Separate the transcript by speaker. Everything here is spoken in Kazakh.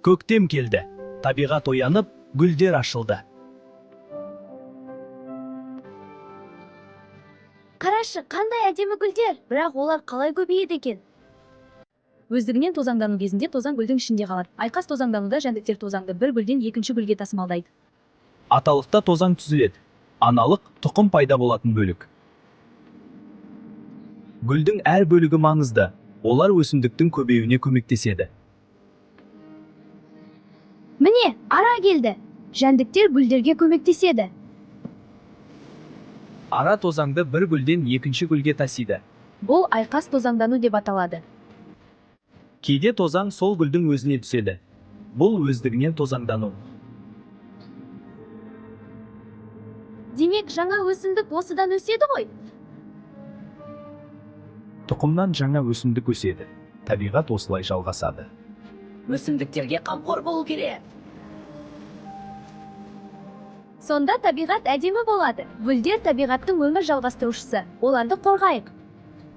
Speaker 1: Көктем келді. Табиғат оянып, гүлдер ашылды.
Speaker 2: Қарашы, қандай әдемі гүлдер, бірақ олар қалай көбейеді екен?
Speaker 3: Өздігінен тозаңдану кезінде тозаң гүлдің ішінде қалады. Айқас тозаңдануда жәндіктер тозаңды бір гүлден екінші гүлге тасымалдайды.
Speaker 1: Аталықта тозаң түзіледі. Аналық тұқым пайда болатын бөлік. Гүлдің әр бөлігі маңызды. Олар өсімдіктің көбеюіне көмектеседі.
Speaker 2: Міне, ара келді. Жәндіктер гүлдерге көмектеседі.
Speaker 1: Ара тозаңды бір гүлден екінші гүлге тасиды.
Speaker 3: Бұл айқас тозаңдану деп аталады.
Speaker 1: Кейде тозаң сол гүлдің өзіне түседі. Бұл өздігінен тозаңдану.
Speaker 2: Демек, жаңа өсімдік осыдан өседі ғой?
Speaker 1: Тұқымнан жаңа өсімдік өседі. Табиғат осылай жалғасады.
Speaker 2: Өсімдіктерге қамқор болу керек. Сонда табиғат әдемі болады. Гүлдер табиғаттың өмір жалғастырушысы. Оларды қорғайық.